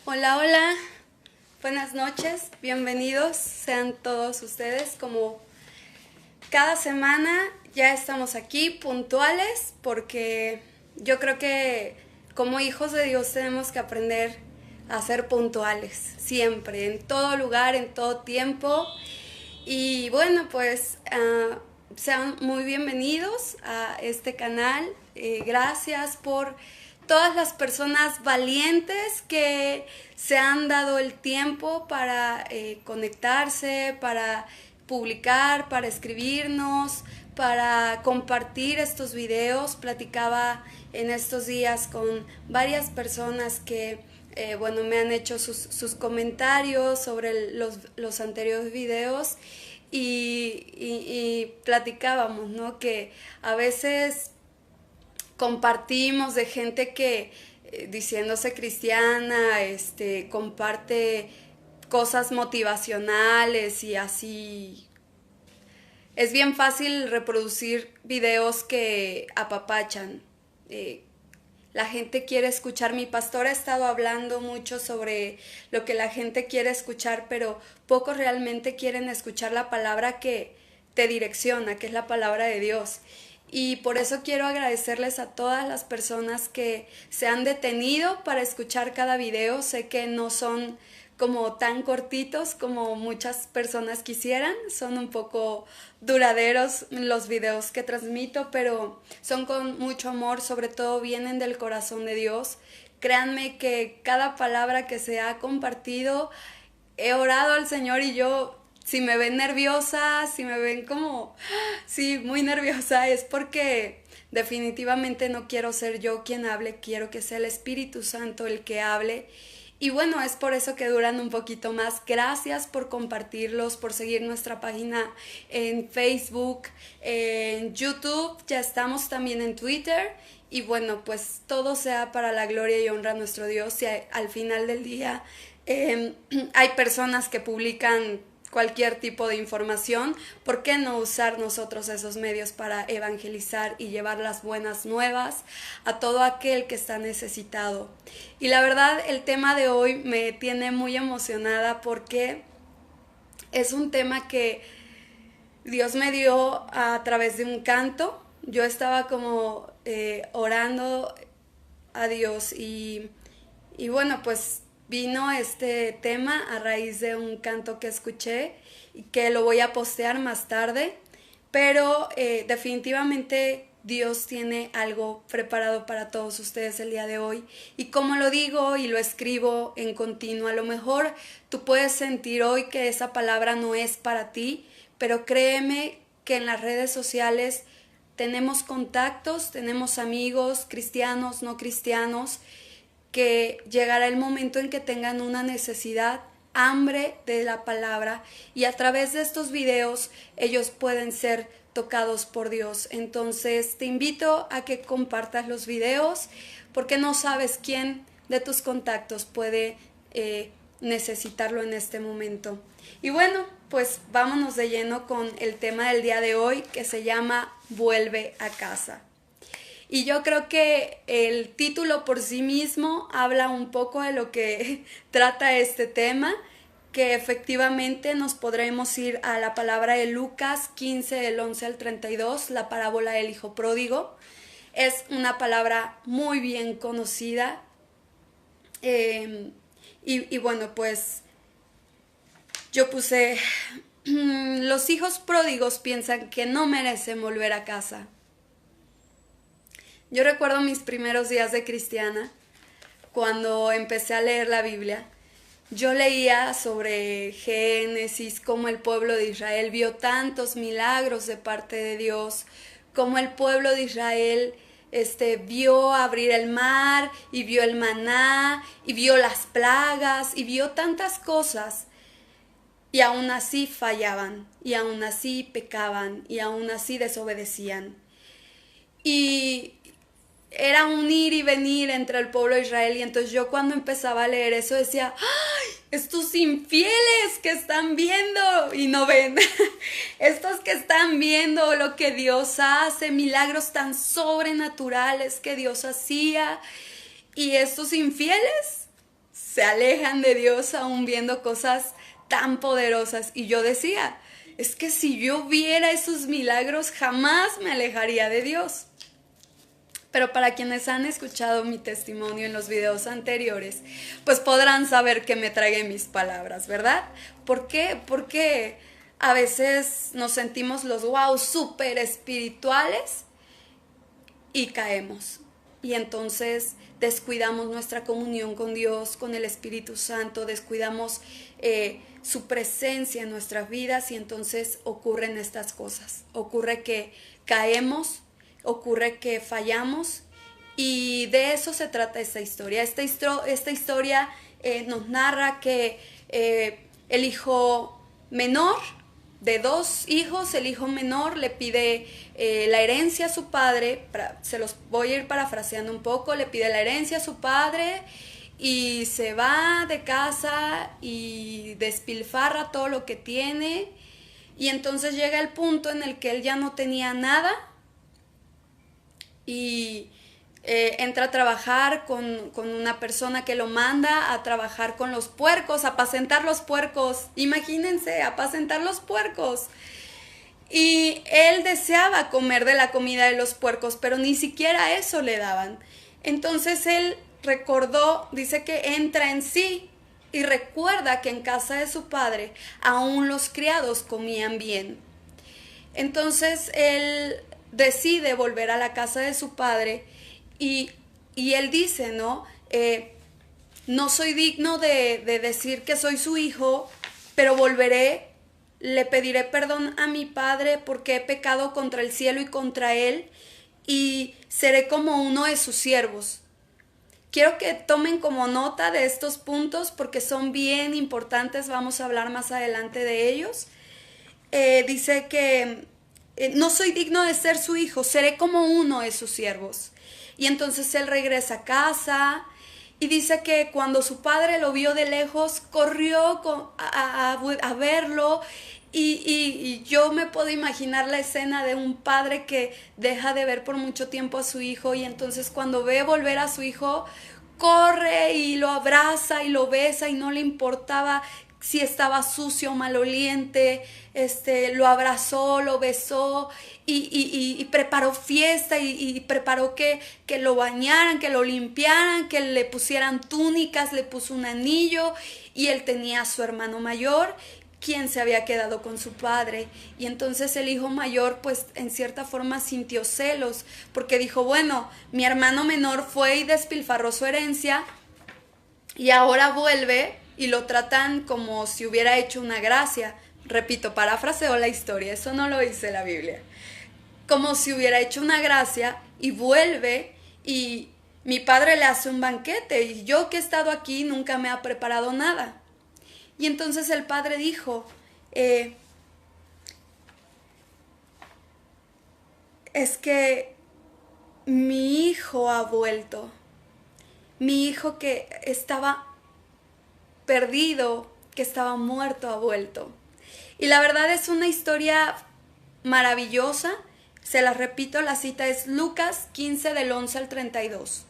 Hola, hola, buenas noches, bienvenidos sean todos ustedes. Como cada semana ya estamos aquí puntuales porque yo creo que como hijos de Dios tenemos que aprender a ser puntuales, siempre, en todo lugar, en todo tiempo. Y bueno, pues sean muy bienvenidos a este canal. Gracias por todas las personas valientes que se han dado el tiempo para conectarse, para publicar, para escribirnos, para compartir estos videos. Platicaba en estos días con varias personas que bueno, me han hecho sus comentarios sobre los anteriores videos y platicábamos, ¿no? Que a veces compartimos de gente que diciéndose cristiana, comparte cosas motivacionales y así. Es bien fácil reproducir videos que apapachan. La gente quiere escuchar. Mi pastor ha estado hablando mucho sobre lo que la gente quiere escuchar, pero pocos realmente quieren escuchar la palabra que te direcciona, que es la palabra de Dios. Y por eso quiero agradecerles a todas las personas que se han detenido para escuchar cada video. Sé que no son como tan cortitos como muchas personas quisieran, son un poco duraderos los videos que transmito, pero son con mucho amor, sobre todo vienen del corazón de Dios. Créanme que cada palabra que se ha compartido, he orado al Señor y yo, si me ven nerviosa, si me ven como, sí, muy nerviosa, es porque definitivamente no quiero ser yo quien hable, quiero que sea el Espíritu Santo el que hable. Y bueno, es por eso que duran un poquito más. Gracias por compartirlos, por seguir nuestra página en Facebook, en YouTube, ya estamos también en Twitter. Y bueno, pues todo sea para la gloria y honra a nuestro Dios. Y al final del día hay personas que publican cualquier tipo de información, ¿por qué no usar nosotros esos medios para evangelizar y llevar las buenas nuevas a todo aquel que está necesitado? Y la verdad, el tema de hoy me tiene muy emocionada porque es un tema que Dios me dio a través de un canto. Yo estaba como orando a Dios y bueno, pues vino este tema a raíz de un canto que escuché y que lo voy a postear más tarde, pero definitivamente Dios tiene algo preparado para todos ustedes el día de hoy. Y como lo digo y lo escribo en continuo, a lo mejor tú puedes sentir hoy que esa palabra no es para ti, pero créeme que en las redes sociales tenemos contactos, tenemos amigos cristianos, no cristianos, que llegará el momento en que tengan una necesidad, hambre de la palabra, y a través de estos videos ellos pueden ser tocados por Dios. Entonces te invito a que compartas los videos porque no sabes quién de tus contactos puede necesitarlo en este momento. Y bueno, pues vámonos de lleno con el tema del día de hoy, que se llama Vuelve a casa. Y yo creo que el título por sí mismo habla un poco de lo que trata este tema, que efectivamente nos podremos ir a la palabra de Lucas 15, del 11 al 32, la parábola del hijo pródigo. Es una palabra muy bien conocida. Y bueno, pues yo puse, los hijos pródigos piensan que no merecen volver a casa. Yo recuerdo mis primeros días de cristiana, cuando empecé a leer la Biblia. Yo leía sobre Génesis, cómo el pueblo de Israel vio tantos milagros de parte de Dios, cómo el pueblo de Israel vio abrir el mar y vio el maná y vio las plagas y vio tantas cosas. Y aún así fallaban, y aún así pecaban, y aún así desobedecían. Y era un ir y venir entre el pueblo de Israel. Y entonces yo cuando empezaba a leer eso decía, ¡ay! Estos infieles que están viendo y no ven. Estos que están viendo lo que Dios hace, milagros tan sobrenaturales que Dios hacía. Y estos infieles se alejan de Dios aún viendo cosas tan poderosas. Y yo decía, es que si yo viera esos milagros jamás me alejaría de Dios. Pero para quienes han escuchado mi testimonio en los videos anteriores, pues podrán saber que me tragué mis palabras, ¿verdad? ¿Por qué? Porque a veces nos sentimos los wow súper espirituales y caemos. Y entonces descuidamos nuestra comunión con Dios, con el Espíritu Santo, descuidamos su presencia en nuestras vidas y entonces ocurren estas cosas. Ocurre que caemos, ocurre que fallamos y de eso se trata esta historia. Esta historia nos narra que el hijo menor de 2 hijos, el hijo menor le pide la herencia a su padre, se los voy a ir parafraseando un poco, le pide la herencia a su padre y se va de casa y despilfarra todo lo que tiene y entonces llega el punto en el que él ya no tenía nada y entra a trabajar con una persona que lo manda a trabajar con los puercos, a apacentar los puercos. Imagínense, apacentar los puercos. Y él deseaba comer de la comida de los puercos, pero ni siquiera eso le daban. Entonces él recordó, dice que entra en sí y recuerda que en casa de su padre aún los criados comían bien. Entonces él decide volver a la casa de su padre y él dice, ¿no? No soy digno de decir que soy su hijo, pero volveré, le pediré perdón a mi padre porque he pecado contra el cielo y contra él y seré como uno de sus siervos. Quiero que tomen como nota de estos puntos porque son bien importantes, vamos a hablar más adelante de ellos. Dice que no soy digno de ser su hijo, seré como uno de sus siervos. Y entonces él regresa a casa y dice que cuando su padre lo vio de lejos, corrió a verlo y yo me puedo imaginar la escena de un padre que deja de ver por mucho tiempo a su hijo y entonces cuando ve volver a su hijo, corre y lo abraza y lo besa y no le importaba si estaba sucio o maloliente, lo abrazó, lo besó y preparó fiesta y preparó que lo bañaran, que lo limpiaran, que le pusieran túnicas, le puso un anillo y él tenía a su hermano mayor quien se había quedado con su padre y entonces el hijo mayor pues en cierta forma sintió celos porque dijo, bueno, mi hermano menor fue y despilfarró su herencia y ahora vuelve y lo tratan como si hubiera hecho una gracia. Repito, parafraseo la historia, eso no lo dice la Biblia. Como si hubiera hecho una gracia y vuelve y mi padre le hace un banquete y yo que he estado aquí nunca me ha preparado nada. Y entonces el padre dijo, es que mi hijo ha vuelto, mi hijo que estaba perdido, que estaba muerto, ha vuelto. Y la verdad es una historia maravillosa. Se la repito, la cita es Lucas 15 del 11 al 32.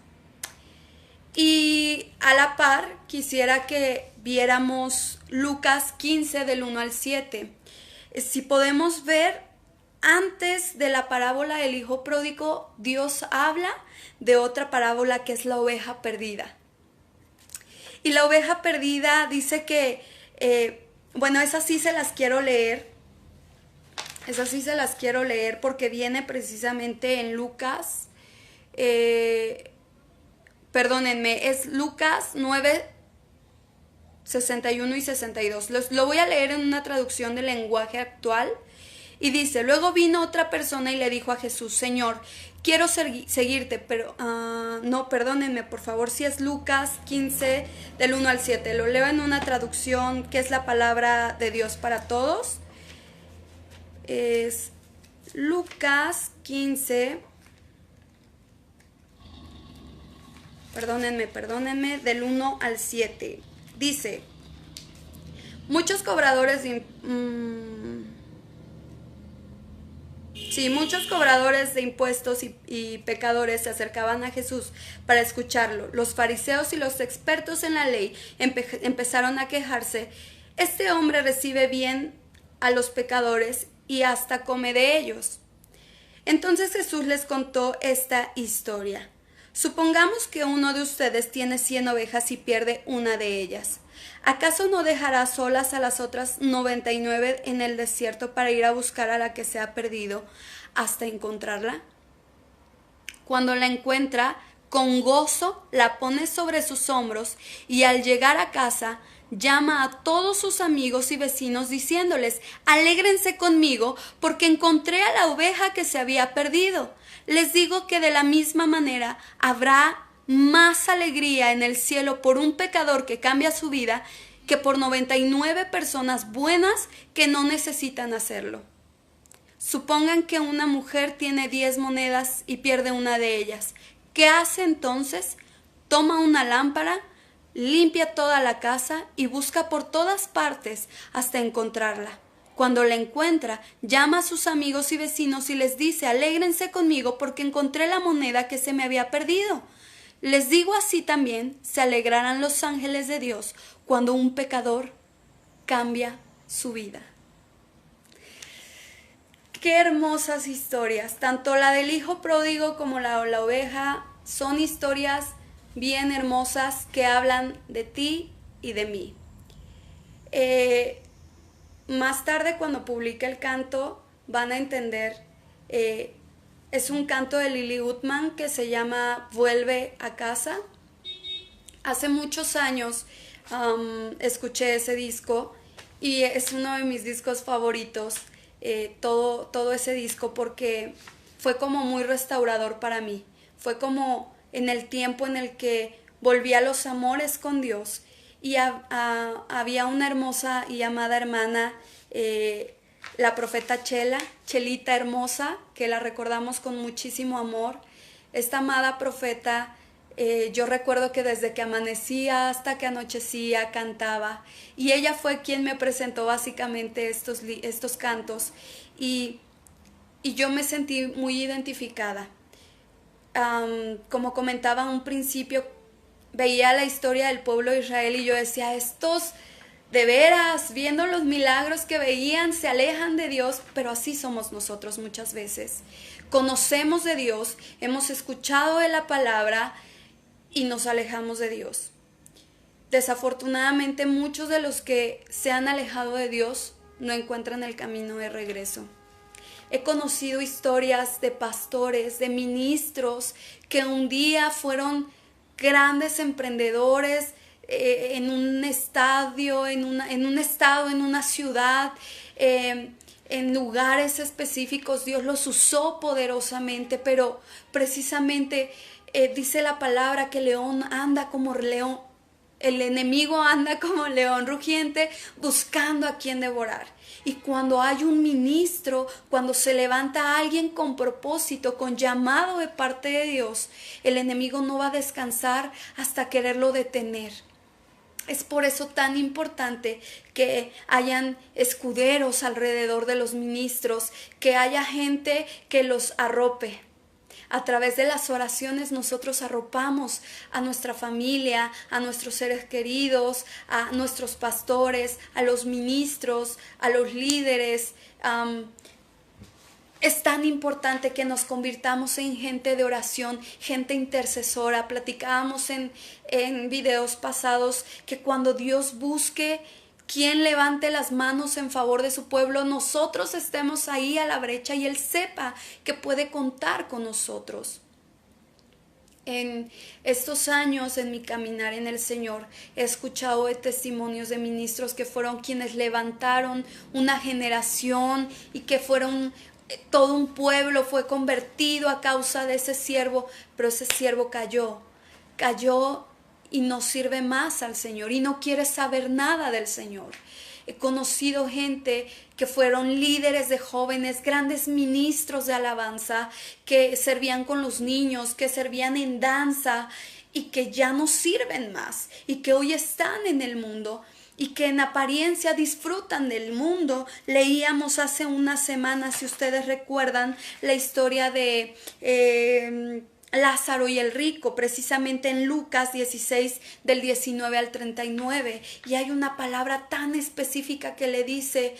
Y a la par quisiera que viéramos Lucas 15 del 1 al 7. Si podemos ver, antes de la parábola del hijo pródigo, Dios habla de otra parábola que es la oveja perdida. Y la oveja perdida dice que, bueno, esas sí se las quiero leer. Esas sí se las quiero leer porque viene precisamente en Lucas, perdónenme, es Lucas 9, 61 y 62. Lo voy a leer en una traducción del lenguaje actual. Y dice, luego vino otra persona y le dijo a Jesús, Señor, quiero seguirte, pero no, perdónenme, por favor, si es Lucas 15 del 1 al 7. Lo leo en una traducción que es la palabra de Dios para todos. Es Lucas 15, perdónenme, del 1 al 7. Dice, muchos cobradores de Sí, muchos cobradores de impuestos y pecadores se acercaban a Jesús para escucharlo. Los fariseos y los expertos en la ley empezaron a quejarse. Este hombre recibe bien a los pecadores y hasta come de ellos. Entonces Jesús les contó esta historia. Supongamos que uno de ustedes tiene 100 ovejas y pierde una de ellas. ¿Acaso no dejará solas a las otras 99 en el desierto para ir a buscar a la que se ha perdido hasta encontrarla? Cuando la encuentra, con gozo la pone sobre sus hombros y al llegar a casa llama a todos sus amigos y vecinos diciéndoles: alégrense conmigo porque encontré a la oveja que se había perdido. Les digo que de la misma manera habrá más alegría en el cielo por un pecador que cambia su vida que por 99 personas buenas que no necesitan hacerlo. Supongan que una mujer tiene 10 monedas y pierde una de ellas. ¿Qué hace entonces? Toma una lámpara, limpia toda la casa y busca por todas partes hasta encontrarla. Cuando la encuentra, llama a sus amigos y vecinos y les dice: alégrense conmigo porque encontré la moneda que se me había perdido. Les digo, así también se alegrarán los ángeles de Dios cuando un pecador cambia su vida. Qué hermosas historias, tanto la del hijo pródigo como la oveja, son historias bien hermosas que hablan de ti y de mí. Más tarde, cuando publique el canto, van a entender. Es un canto de Lily Goodman que se llama Vuelve a casa. Hace muchos años escuché ese disco y es uno de mis discos favoritos, todo ese disco, porque fue como muy restaurador para mí. Fue como en el tiempo en el que volví a los amores con Dios y había una hermosa y amada hermana, la profeta Chelita hermosa, que la recordamos con muchísimo amor. Esta amada profeta, yo recuerdo que desde que amanecía hasta que anochecía cantaba, y ella fue quien me presentó básicamente estos cantos, y yo me sentí muy identificada. Como comentaba en un principio, veía la historia del pueblo de Israel y yo decía: estos de veras, viendo los milagros que veían, se alejan de Dios. Pero así somos nosotros muchas veces. Conocemos de Dios, hemos escuchado de la palabra y nos alejamos de Dios. Desafortunadamente, muchos de los que se han alejado de Dios no encuentran el camino de regreso. He conocido historias de pastores, de ministros que un día fueron grandes emprendedores, en un estadio, en un estado, en una ciudad, en lugares específicos. Dios los usó poderosamente, pero precisamente dice la palabra que león anda como león. El enemigo anda como león rugiente buscando a quien devorar. Y cuando hay un ministro, cuando se levanta alguien con propósito, con llamado de parte de Dios, el enemigo no va a descansar hasta quererlo detener. Es por eso tan importante que hayan escuderos alrededor de los ministros, que haya gente que los arrope. A través de las oraciones nosotros arropamos a nuestra familia, a nuestros seres queridos, a nuestros pastores, a los ministros, a los líderes. Es tan importante que nos convirtamos en gente de oración, gente intercesora. Platicábamos en videos pasados que cuando Dios busque quien levante las manos en favor de su pueblo, nosotros estemos ahí a la brecha y Él sepa que puede contar con nosotros. En estos años, en mi caminar en el Señor, he escuchado de testimonios de ministros que fueron quienes levantaron una generación y que fueron todo un pueblo fue convertido a causa de ese siervo, pero ese siervo cayó y no sirve más al Señor y no quiere saber nada del Señor. He conocido gente que fueron líderes de jóvenes, grandes ministros de alabanza, que servían con los niños, que servían en danza y que ya no sirven más y que hoy están en el mundo. y que en apariencia disfrutan del mundo. Leíamos hace unas semanas, si ustedes recuerdan, la historia de Lázaro y el rico, precisamente en Lucas 16 del 19 al 39, y hay una palabra tan específica que le dice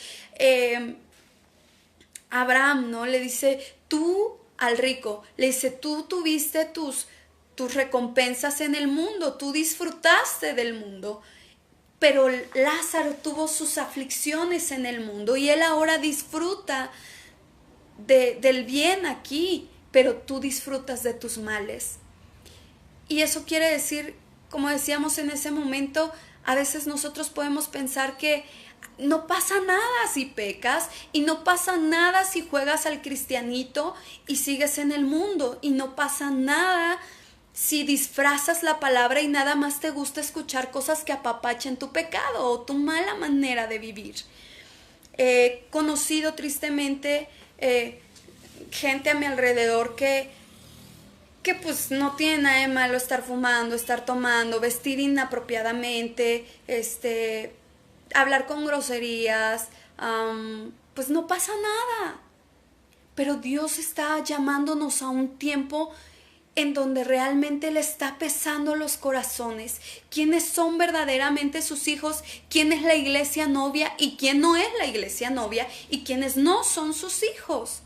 Abraham, ¿no? Le dice, tú al rico, le dice, tú tuviste tus recompensas en el mundo, tú disfrutaste del mundo, pero Lázaro tuvo sus aflicciones en el mundo y él ahora disfruta del bien aquí, pero tú disfrutas de tus males. Y eso quiere decir, como decíamos en ese momento, a veces nosotros podemos pensar que no pasa nada si pecas y no pasa nada si juegas al cristianito y sigues en el mundo, y no pasa nada si disfrazas la palabra y nada más te gusta escuchar cosas que apapachen tu pecado o tu mala manera de vivir. He conocido tristemente gente a mi alrededor que pues no tiene nada de malo estar fumando, estar tomando, vestir inapropiadamente, hablar con groserías, pues no pasa nada. Pero Dios está llamándonos a un tiempo en donde realmente le está pesando los corazones, quiénes son verdaderamente sus hijos, quién es la iglesia novia y quién no es la iglesia novia, y quiénes no son sus hijos.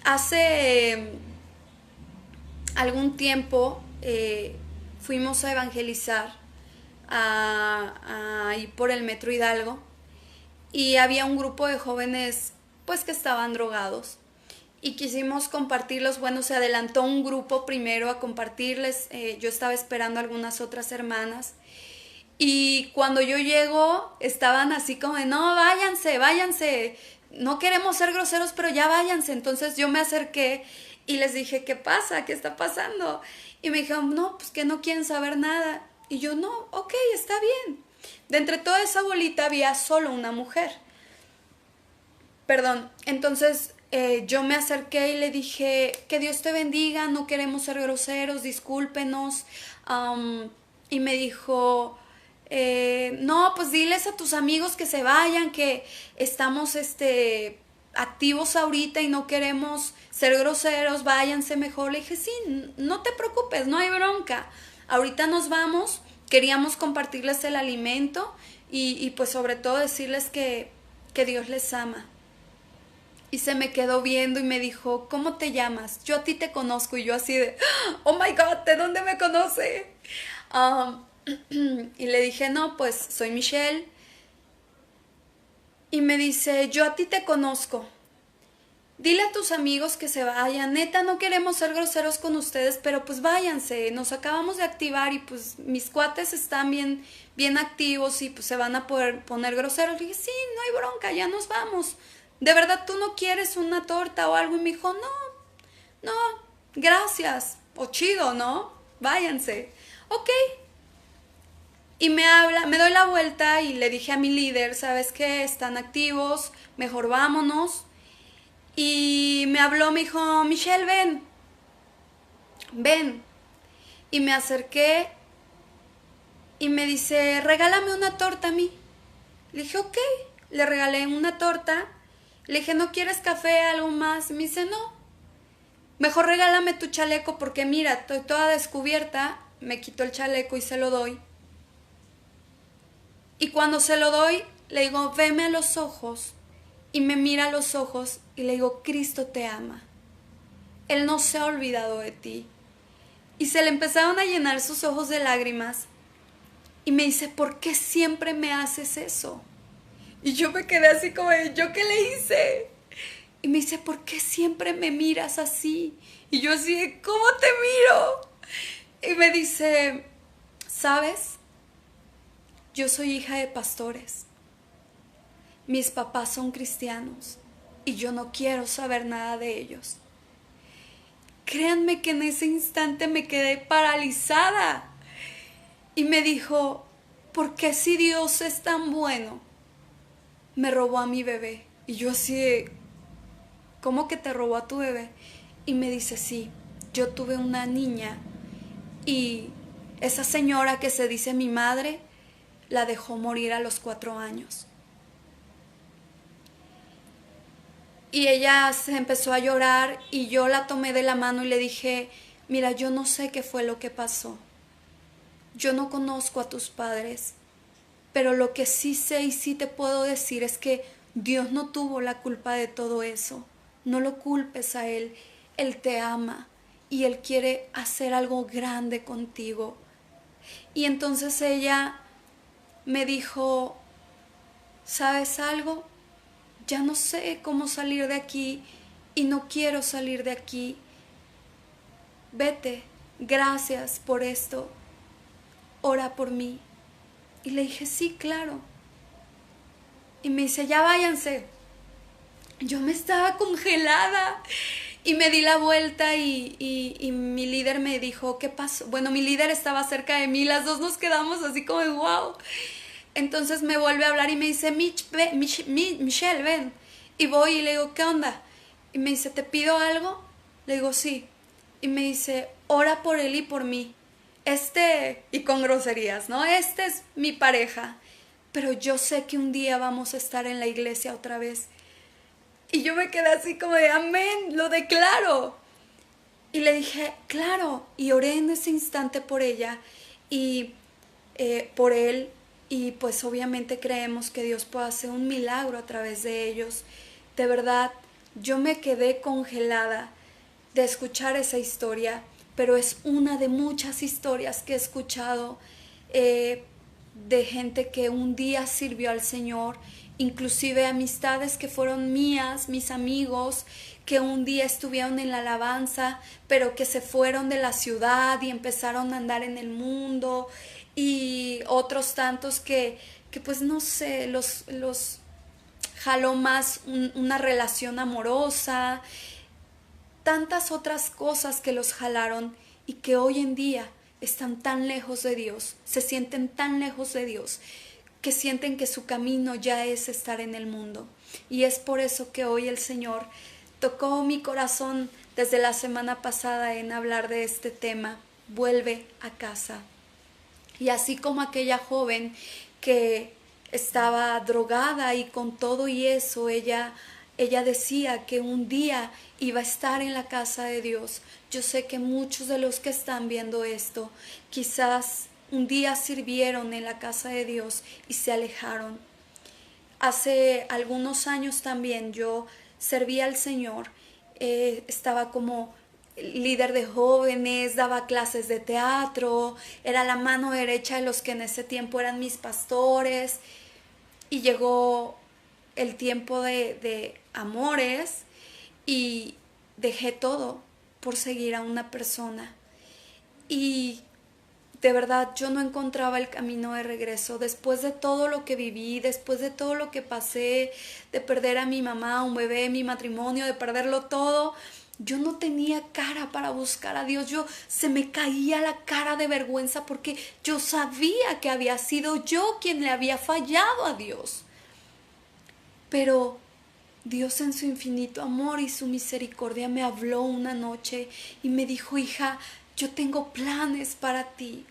Hace algún tiempo fuimos a evangelizar ahí por el Metro Hidalgo, y había un grupo de jóvenes pues que estaban drogados y quisimos compartirlos. Bueno, se adelantó un grupo primero a compartirles, yo estaba esperando a algunas otras hermanas, y cuando yo llego estaban así como de, no, váyanse, no queremos ser groseros, pero ya váyanse. Entonces yo me acerqué y les dije, ¿qué pasa? ¿Qué está pasando? Y me dijeron, no, pues que no quieren saber nada. Y yo, no, ok, está bien. De entre toda esa bolita había solo una mujer. Perdón, entonces yo me acerqué y le dije, que Dios te bendiga, no queremos ser groseros, discúlpenos. Y me dijo, no, pues diles a tus amigos que se vayan, que estamos activos ahorita y no queremos ser groseros, váyanse mejor. Le dije, sí, no te preocupes, no hay bronca, ahorita nos vamos, queríamos compartirles el alimento y pues sobre todo decirles que Dios les ama. Y se me quedó viendo y me dijo, ¿cómo te llamas? Yo a ti te conozco. Y yo así de, oh my God, ¿de dónde me conoce? Y le dije, no, pues soy Michelle. Y me dice, yo a ti te conozco. Dile a tus amigos que se vayan. Neta, no queremos ser groseros con ustedes, pero pues váyanse. Nos acabamos de activar y pues mis cuates están bien activos y pues se van a poder poner groseros. Le dije, sí, no hay bronca, ya nos vamos. ¿De verdad tú no quieres una torta o algo? Y me dijo, no, gracias. O chido, ¿no? Váyanse. Ok. Y me doy la vuelta y le dije a mi líder, ¿sabes qué? Están activos, mejor vámonos. Y me habló, me dijo, Michelle, ven. Y me acerqué y me dice, regálame una torta a mí. Le dije, ok. Le regalé una torta. Le dije, ¿no quieres café, algo más? Me dice, no. Mejor regálame tu chaleco porque mira, estoy toda descubierta. Me quito el chaleco y se lo doy. Y cuando se lo doy, le digo, veme a los ojos. Y me mira a los ojos y le digo, Cristo te ama. Él no se ha olvidado de ti. Y se le empezaron a llenar sus ojos de lágrimas. Y me dice, ¿por qué siempre me haces eso? Y yo me quedé así como, ¿yo qué le hice? Y me dice, ¿por qué siempre me miras así? Y yo así, ¿cómo te miro? Y me dice, ¿sabes? Yo soy hija de pastores. Mis papás son cristianos y yo no quiero saber nada de ellos. Créanme que en ese instante me quedé paralizada. Y me dijo, ¿por qué si Dios es tan bueno, me robó a mi bebé? Y yo así de, ¿cómo que te robó a tu bebé? Y me dice, sí, yo tuve una niña y esa señora que se dice mi madre la dejó morir a los 4 años. Y ella se empezó a llorar y yo la tomé de la mano y le dije, mira, yo no sé qué fue lo que pasó. Yo no conozco a tus padres, pero lo que sí sé y sí te puedo decir es que Dios no tuvo la culpa de todo eso. No lo culpes a Él. Él te ama y Él quiere hacer algo grande contigo. Y entonces ella me dijo, ¿sabes algo? Ya no sé cómo salir de aquí y no quiero salir de aquí. Vete, gracias por esto. Ora por mí. Y le dije, sí, claro. Y me dice, ya váyanse. Yo me estaba congelada y me di la vuelta y mi líder me dijo, ¿qué pasó? Bueno, mi líder estaba cerca de mí, las dos nos quedamos así como de wow. Entonces me vuelve a hablar y me dice, Michelle, ven. Y voy y le digo, ¿qué onda? Y me dice, ¿te pido algo? Le digo, sí. Y me dice, ora por él y por mí. Y con groserías, ¿no? Este es mi pareja, pero yo sé que un día vamos a estar en la iglesia otra vez. Y yo me quedé así como de, amén, lo declaro. Y le dije, claro, y oré en ese instante por ella y por él, y pues obviamente creemos que Dios puede hacer un milagro a través de ellos. De verdad, yo me quedé congelada de escuchar esa historia, pero es una de muchas historias que he escuchado de gente que un día sirvió al Señor, inclusive amistades que fueron mías, mis amigos, que un día estuvieron en la alabanza, pero que se fueron de la ciudad y empezaron a andar en el mundo, y otros tantos que pues no sé, los jaló más una relación amorosa, tantas otras cosas que los jalaron y que hoy en día están tan lejos de Dios, se sienten tan lejos de Dios, que sienten que su camino ya es estar en el mundo. Y es por eso que hoy el Señor tocó mi corazón desde la semana pasada en hablar de este tema, vuelve a casa. Y así como aquella joven que estaba drogada y con todo y eso, ella decía que un día iba a estar en la casa de Dios. Yo sé que muchos de los que están viendo esto, quizás un día sirvieron en la casa de Dios y se alejaron. Hace algunos años también yo servía al Señor, estaba como líder de jóvenes, daba clases de teatro, era la mano derecha de los que en ese tiempo eran mis pastores, y llegó el tiempo de amores y dejé todo por seguir a una persona. Y de verdad yo no encontraba el camino de regreso. Después de todo lo que viví, después de todo lo que pasé, de perder a mi mamá, un bebé, mi matrimonio, de perderlo todo, yo no tenía cara para buscar a Dios. Se me caía la cara de vergüenza porque yo sabía que había sido yo quien le había fallado a Dios. Pero Dios en su infinito amor y su misericordia me habló una noche y me dijo, hija, yo tengo planes para ti.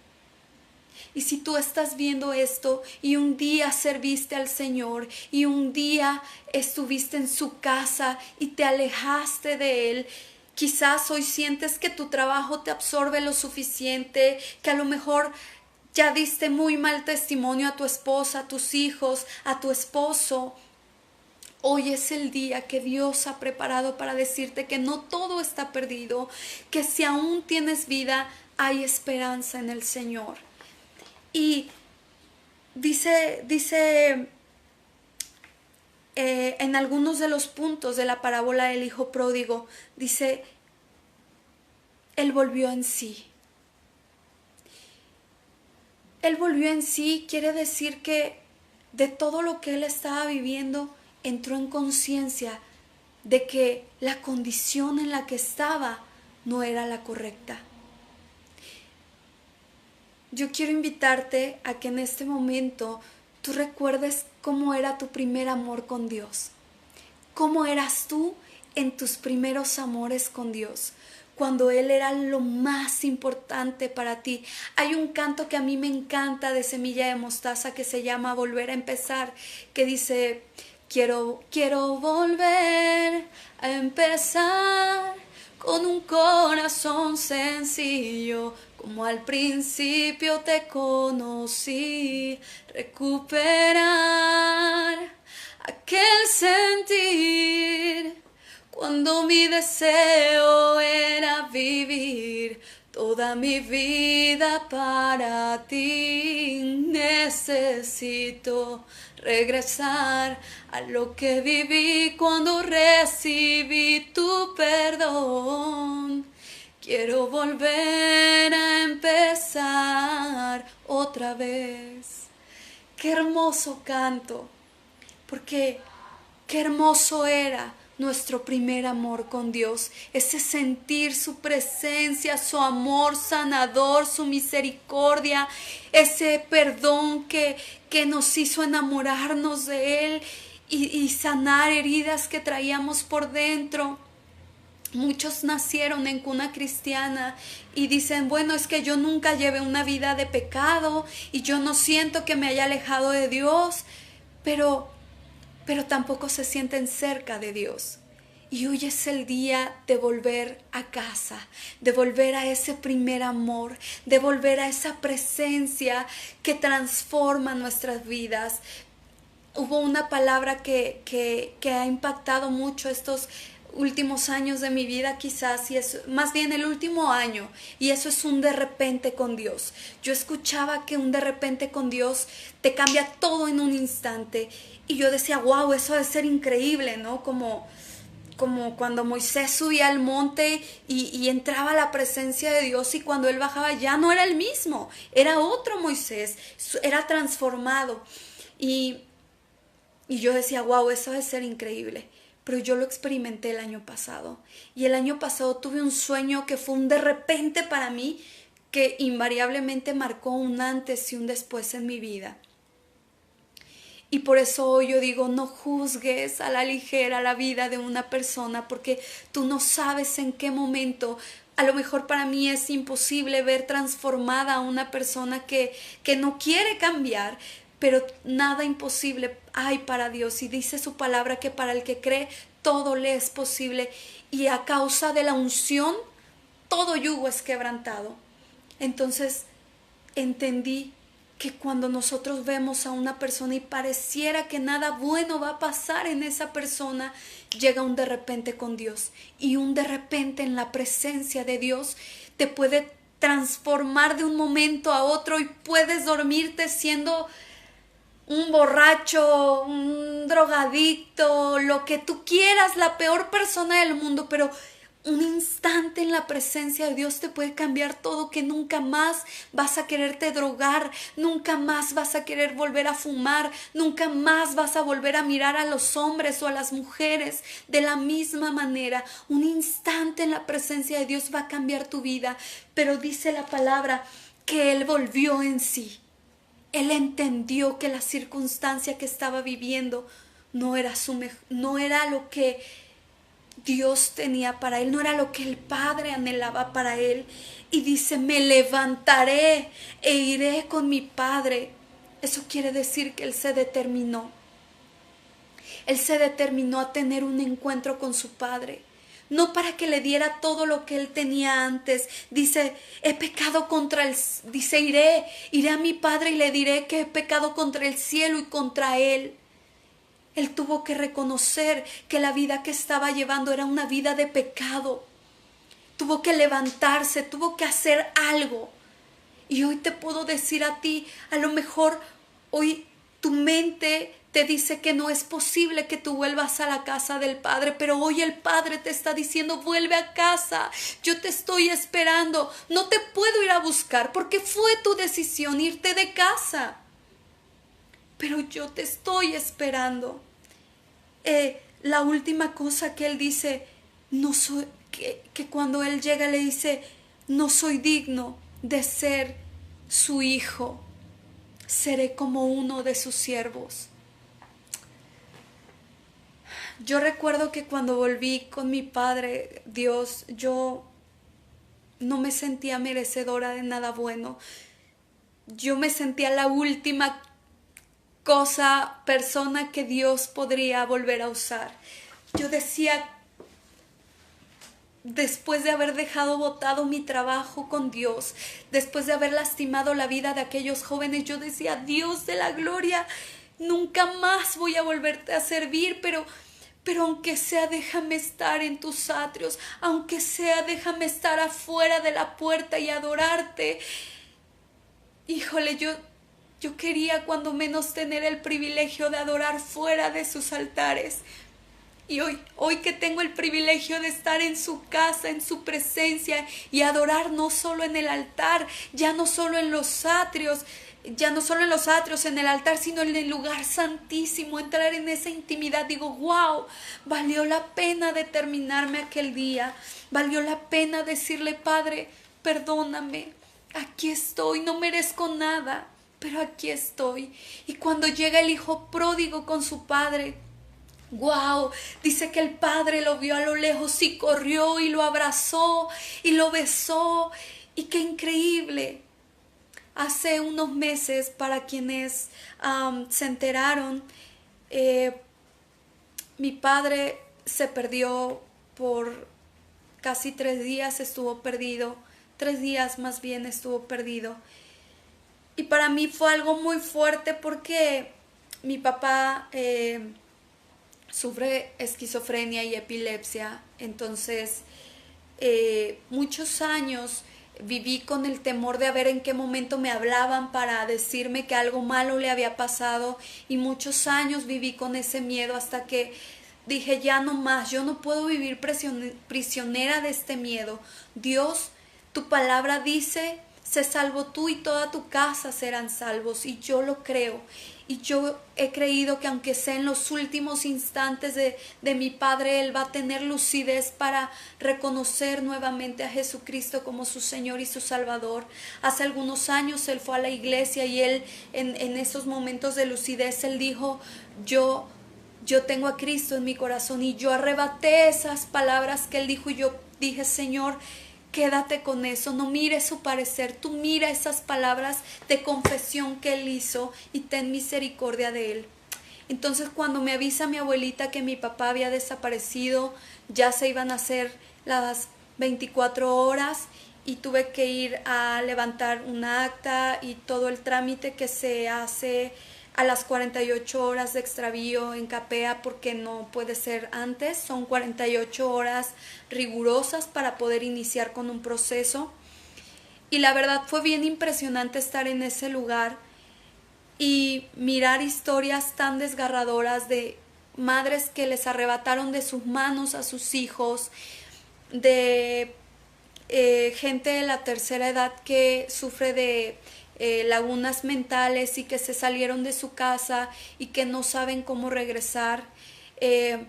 Y si tú estás viendo esto y un día serviste al Señor y un día estuviste en su casa y te alejaste de Él, quizás hoy sientes que tu trabajo te absorbe lo suficiente, que a lo mejor ya diste muy mal testimonio a tu esposa, a tus hijos, a tu esposo. Hoy es el día que Dios ha preparado para decirte que no todo está perdido, que si aún tienes vida, hay esperanza en el Señor. Y dice en algunos de los puntos de la parábola del hijo pródigo, dice, él volvió en sí. Él volvió en sí quiere decir que de todo lo que él estaba viviendo, entró en conciencia de que la condición en la que estaba no era la correcta. Yo quiero invitarte a que en este momento tú recuerdes cómo era tu primer amor con Dios. Cómo eras tú en tus primeros amores con Dios, cuando Él era lo más importante para ti. Hay un canto que a mí me encanta de Semilla de Mostaza que se llama Volver a Empezar, que dice: quiero volver a empezar con un corazón sencillo, como al principio te conocí, recuperar aquel sentir cuando mi deseo era vivir toda mi vida para ti. Necesito regresar a lo que viví cuando recibí tu perdón. Quiero volver a empezar otra vez. Qué hermoso canto, porque qué hermoso era nuestro primer amor con Dios, ese sentir su presencia, su amor sanador, su misericordia, ese perdón que nos hizo enamorarnos de Él y sanar heridas que traíamos por dentro. Muchos nacieron en cuna cristiana y dicen: bueno, es que yo nunca llevé una vida de pecado y yo no siento que me haya alejado de Dios, pero tampoco se sienten cerca de Dios. Y hoy es el día de volver a casa, de volver a ese primer amor, de volver a esa presencia que transforma nuestras vidas. Hubo una palabra que ha impactado mucho estos últimos años de mi vida, quizás, y es más bien el último año, y eso es un de repente con Dios. Yo escuchaba que un de repente con Dios te cambia todo en un instante, y yo decía: wow, eso debe ser increíble, ¿no? Como cuando Moisés subía al monte y entraba a la presencia de Dios, y cuando él bajaba ya no era el mismo, era otro Moisés, era transformado. Y yo decía: wow, eso debe ser increíble. Pero yo lo experimenté el año pasado. Y el año pasado tuve un sueño que fue un de repente para mí, que invariablemente marcó un antes y un después en mi vida. Y por eso hoy yo digo: no juzgues a la ligera la vida de una persona, porque tú no sabes en qué momento. A lo mejor para mí es imposible ver transformada a una persona que no quiere cambiar, pero nada imposible hay para Dios. Y dice su palabra que para el que cree todo le es posible. Y a causa de la unción, todo yugo es quebrantado. Entonces entendí que cuando nosotros vemos a una persona y pareciera que nada bueno va a pasar en esa persona, llega un de repente con Dios. Y un de repente en la presencia de Dios te puede transformar de un momento a otro, y puedes dormirte siendo un borracho, un drogadicto, lo que tú quieras, la peor persona del mundo, pero un instante en la presencia de Dios te puede cambiar todo, que nunca más vas a quererte drogar, nunca más vas a querer volver a fumar, nunca más vas a volver a mirar a los hombres o a las mujeres de la misma manera. Un instante en la presencia de Dios va a cambiar tu vida, pero dice la palabra que Él volvió en sí. Él entendió que la circunstancia que estaba viviendo no era lo que Dios tenía para él, no era lo que el Padre anhelaba para él. Y dice: me levantaré e iré con mi Padre. Eso quiere decir que él se determinó. Él se determinó a tener un encuentro con su Padre. No para que le diera todo lo que él tenía antes. Dice: he pecado contra el... Dice: iré a mi Padre y le diré que he pecado contra el cielo y contra él. Él tuvo que reconocer que la vida que estaba llevando era una vida de pecado. Tuvo que levantarse, tuvo que hacer algo. Y hoy te puedo decir a ti, a lo mejor hoy tu mente te dice que no es posible que tú vuelvas a la casa del Padre, pero hoy el Padre te está diciendo: vuelve a casa, yo te estoy esperando, no te puedo ir a buscar porque fue tu decisión irte de casa, pero yo te estoy esperando. La última cosa que él dice, no soy, que cuando él llega le dice: no soy digno de ser su hijo, seré como uno de sus siervos. Yo recuerdo que cuando volví con mi padre, Dios, yo no me sentía merecedora de nada bueno. Yo me sentía la última persona que Dios podría volver a usar. Yo decía, después de haber dejado botado mi trabajo con Dios, después de haber lastimado la vida de aquellos jóvenes, yo decía, Dios de la gloria, nunca más voy a volverte a servir, pero aunque sea déjame estar en tus atrios, aunque sea déjame estar afuera de la puerta y adorarte. Híjole, yo quería cuando menos tener el privilegio de adorar fuera de sus altares. Y hoy que tengo el privilegio de estar en su casa, en su presencia y adorar no solo en el altar, ya no solo en los atrios, en el altar, sino en el lugar santísimo, entrar en esa intimidad, digo, wow, valió la pena determinarme aquel día, valió la pena decirle, Padre, perdóname, aquí estoy, no merezco nada, pero aquí estoy. Y cuando llega el hijo pródigo con su padre, wow, dice que el padre lo vio a lo lejos y corrió y lo abrazó y lo besó. Y qué increíble. Hace unos meses, para quienes se enteraron, mi padre se perdió por casi 3 días, estuvo perdido. 3 días más bien estuvo perdido. Y para mí fue algo muy fuerte porque mi papá sufre esquizofrenia y epilepsia, entonces muchos años viví con el temor de a ver en qué momento me hablaban para decirme que algo malo le había pasado, y muchos años viví con ese miedo hasta que dije, ya no más, yo no puedo vivir prisionera de este miedo. Dios, tu palabra dice, sé salvo tú y toda tu casa serán salvos, y yo lo creo. Y yo he creído que aunque sea en los últimos instantes de mi padre, él va a tener lucidez para reconocer nuevamente a Jesucristo como su Señor y su Salvador. Hace algunos años él fue a la iglesia y él en esos momentos de lucidez, él dijo, yo tengo a Cristo en mi corazón. Y yo arrebaté esas palabras que él dijo y yo dije, Señor, quédate con eso, no mires su parecer, tú mira esas palabras de confesión que él hizo y ten misericordia de él. Entonces cuando me avisa mi abuelita que mi papá había desaparecido, ya se iban a hacer las 24 horas y tuve que ir a levantar un acta y todo el trámite que se hace a las 48 horas de extravío en Capea, porque no puede ser antes, son 48 horas rigurosas para poder iniciar con un proceso. Y la verdad fue bien impresionante estar en ese lugar y mirar historias tan desgarradoras de madres que les arrebataron de sus manos a sus hijos, de gente de la tercera edad que sufre de lagunas mentales y que se salieron de su casa y que no saben cómo regresar, de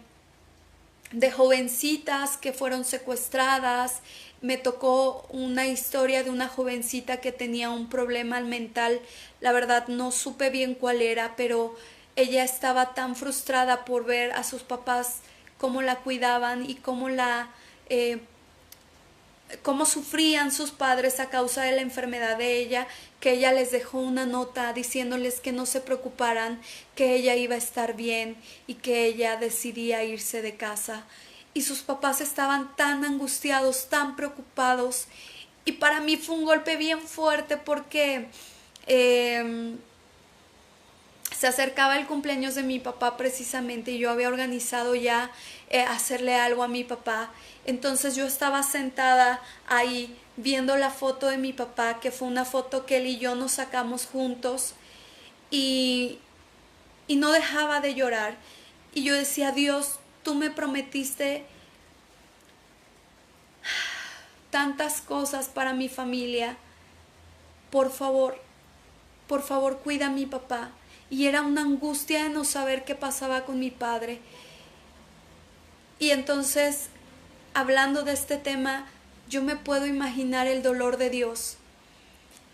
jovencitas que fueron secuestradas. Me tocó una historia de una jovencita que tenía un problema mental, la verdad no supe bien cuál era, pero ella estaba tan frustrada por ver a sus papás cómo la cuidaban y cómo sufrían sus padres a causa de la enfermedad de ella, que ella les dejó una nota diciéndoles que no se preocuparan, que ella iba a estar bien y que ella decidía irse de casa. Y sus papás estaban tan angustiados, tan preocupados, y para mí fue un golpe bien fuerte porque se acercaba el cumpleaños de mi papá precisamente y yo había organizado ya hacerle algo a mi papá. Entonces yo estaba sentada ahí viendo la foto de mi papá, que fue una foto que él y yo nos sacamos juntos, y no dejaba de llorar. Y yo decía, Dios, tú me prometiste tantas cosas para mi familia. Por favor, cuida a mi papá. Y era una angustia de no saber qué pasaba con mi padre. Y entonces, hablando de este tema, yo me puedo imaginar el dolor de Dios.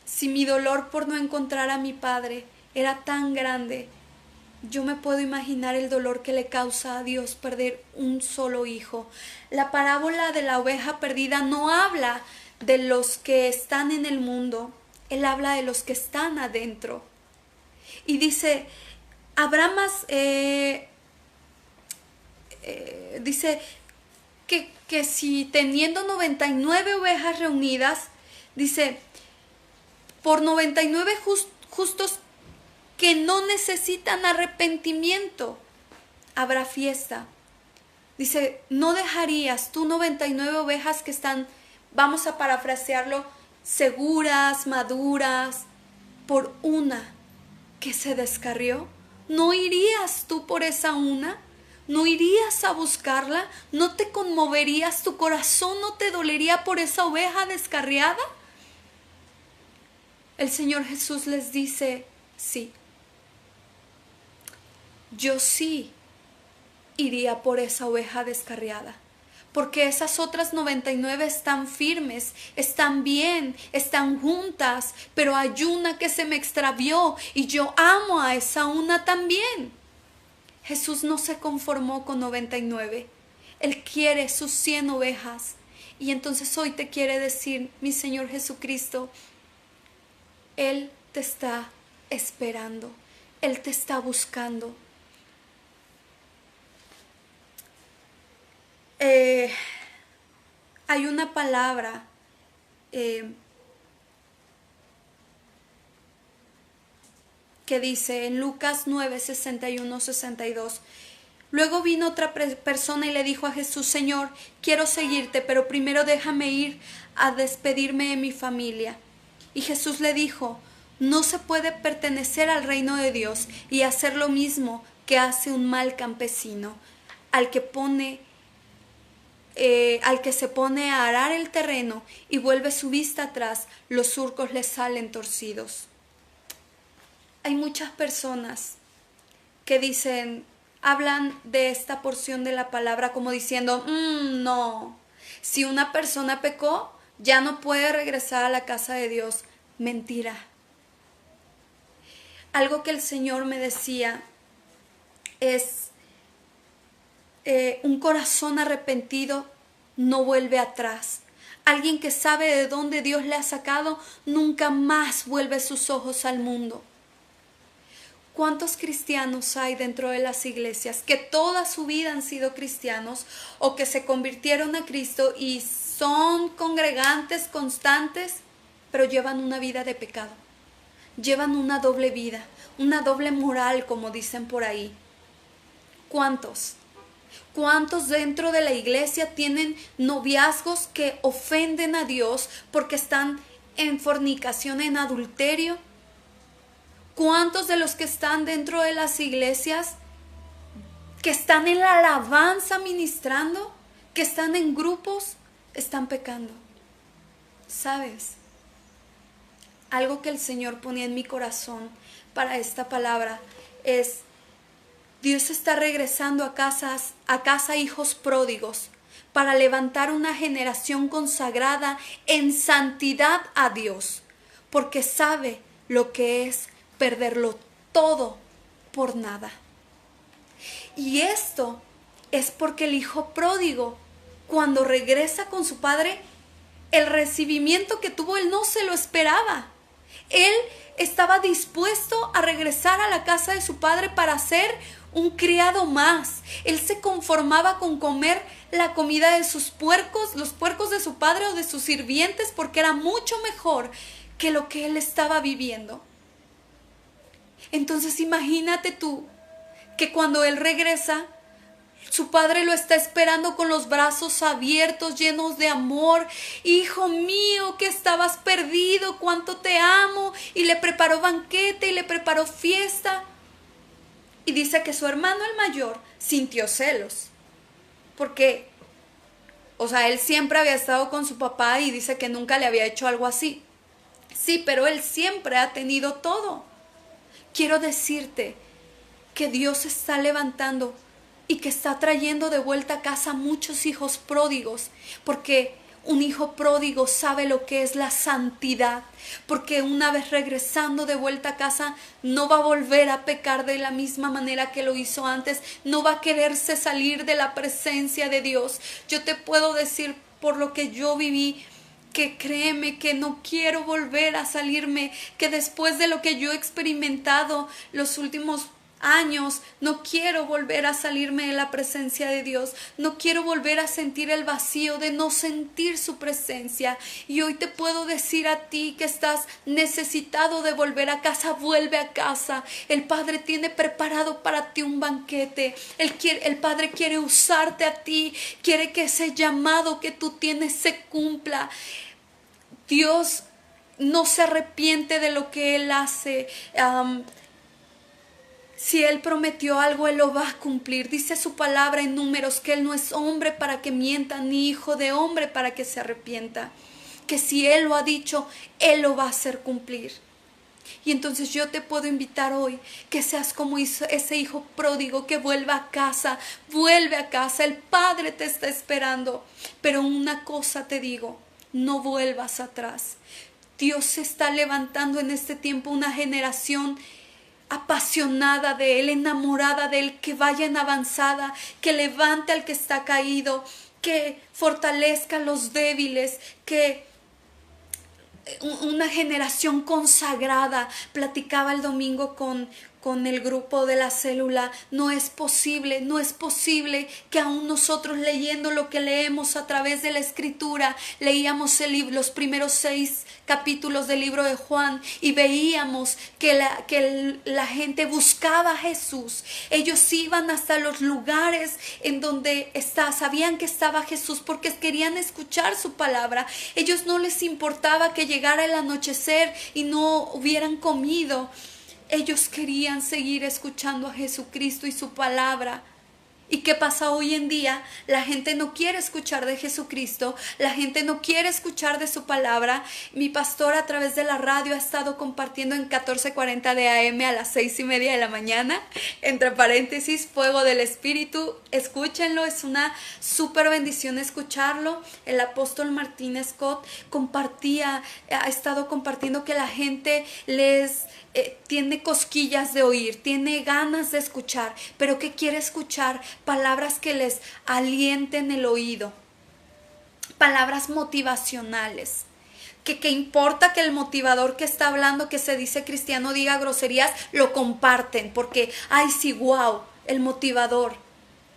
Si mi dolor por no encontrar a mi padre era tan grande, Yo me puedo imaginar el dolor que le causa a Dios perder un solo hijo. La parábola de la oveja perdida no habla de los que están en el mundo, Él habla de los que están adentro. Y dice, habrá más, dice que si teniendo 99 ovejas reunidas, dice, por 99 justos que no necesitan arrepentimiento, habrá fiesta. Dice, ¿no dejarías tú 99 ovejas que están, vamos a parafrasearlo, seguras, maduras, por una que se descarrió? ¿No irías tú por esa una? ¿No irías a buscarla? ¿No te conmoverías? ¿Tu corazón no te dolería por esa oveja descarriada? El Señor Jesús les dice, sí. Yo sí iría por esa oveja descarriada, porque esas otras 99 están firmes, están bien, están juntas, pero hay una que se me extravió y yo amo a esa una también. Jesús no se conformó con 99, Él quiere sus 100 ovejas. Y entonces hoy te quiere decir, mi Señor Jesucristo, Él te está esperando, Él te está buscando. Hay una palabra que dice en Lucas 9, 61, 62. Luego vino otra persona y le dijo a Jesús, Señor, quiero seguirte, pero primero déjame ir a despedirme de mi familia. Y Jesús le dijo, no se puede pertenecer al reino de Dios y hacer lo mismo que hace un mal campesino, al que se pone a arar el terreno y vuelve su vista atrás, los surcos le salen torcidos. Hay muchas personas que hablan de esta porción de la palabra como diciendo, no, si una persona pecó, ya no puede regresar a la casa de Dios. Mentira. Algo que el Señor me decía es, un corazón arrepentido no vuelve atrás. Alguien que sabe de dónde Dios le ha sacado, nunca más vuelve sus ojos al mundo. ¿Cuántos cristianos hay dentro de las iglesias que toda su vida han sido cristianos o que se convirtieron a Cristo y son congregantes constantes, pero llevan una vida de pecado? Llevan una doble vida, una doble moral, como dicen por ahí. ¿Cuántos? ¿Cuántos dentro de la iglesia tienen noviazgos que ofenden a Dios porque están en fornicación, en adulterio? ¿Cuántos de los que están dentro de las iglesias, que están en la alabanza ministrando, que están en grupos, están pecando? ¿Sabes? Algo que el Señor ponía en mi corazón para esta palabra es, Dios está regresando a casa hijos pródigos para levantar una generación consagrada en santidad a Dios, porque sabe lo que es perderlo todo por nada. Y esto es porque el hijo pródigo, cuando regresa con su padre, el recibimiento que tuvo, él no se lo esperaba. Él estaba dispuesto a regresar a la casa de su padre para ser un criado más. Él se conformaba con comer la comida de sus puercos, los puercos de su padre o de sus sirvientes, porque era mucho mejor que lo que él estaba viviendo. Entonces imagínate tú que cuando él regresa, su padre lo está esperando con los brazos abiertos, llenos de amor. Hijo mío, que estabas perdido, cuánto te amo. Y le preparó banquete y le preparó fiesta. Y dice que su hermano el mayor sintió celos. Porque, él siempre había estado con su papá y dice que nunca le había hecho algo así. Sí, pero él siempre ha tenido todo. Quiero decirte que Dios está levantando y que está trayendo de vuelta a casa muchos hijos pródigos, porque Un hijo pródigo sabe lo que es la santidad, porque una vez regresando de vuelta a casa no va a volver a pecar de la misma manera que lo hizo antes, no va a quererse salir de la presencia de Dios. Yo te puedo decir por lo que yo viví, que créeme que no quiero volver a salirme, que después de lo que yo he experimentado los últimos años, no quiero volver a salirme de la presencia de Dios, no quiero volver a sentir el vacío de no sentir su presencia. Y hoy te puedo decir a ti que estás necesitado de volver a casa, vuelve a casa. El Padre tiene preparado para ti un banquete. El Padre quiere usarte a ti, quiere que ese llamado que tú tienes se cumpla. Dios no se arrepiente de lo que Él hace. Si Él prometió algo, Él lo va a cumplir. Dice su palabra en Números que Él no es hombre para que mienta, ni hijo de hombre para que se arrepienta. Que si Él lo ha dicho, Él lo va a hacer cumplir. Y entonces yo te puedo invitar hoy que seas como ese hijo pródigo que vuelva a casa. Vuelve a casa, el Padre te está esperando. Pero una cosa te digo, no vuelvas atrás. Dios se está levantando en este tiempo una generación apasionada de Él, enamorada de Él, que vaya en avanzada, que levante al que está caído, que fortalezca a los débiles, que una generación consagrada. Platicaba el domingo con el grupo de la célula. No es posible que aún nosotros, leyendo lo que leemos a través de la escritura, leíamos los primeros 6 capítulos del libro de Juan y veíamos que la gente buscaba a Jesús. Ellos iban hasta los lugares en donde sabían que estaba Jesús porque querían escuchar su palabra. Ellos no les importaba que llegara el anochecer y no hubieran comido. Ellos querían seguir escuchando a Jesucristo y su palabra. ¿Y qué pasa hoy en día? La gente no quiere escuchar de Jesucristo, la gente no quiere escuchar de su palabra. Mi pastor a través de la radio ha estado compartiendo en 14:40 de AM a las 6:30 de la mañana, entre paréntesis, Fuego del Espíritu. Escúchenlo, es una súper bendición escucharlo. El apóstol Martín Scott ha estado compartiendo que la gente tiene cosquillas de oír, tiene ganas de escuchar, pero que quiere escuchar palabras que les alienten el oído, palabras motivacionales. Que importa que el motivador que está hablando, que se dice cristiano, diga groserías, lo comparten, porque, ay sí, wow, el motivador.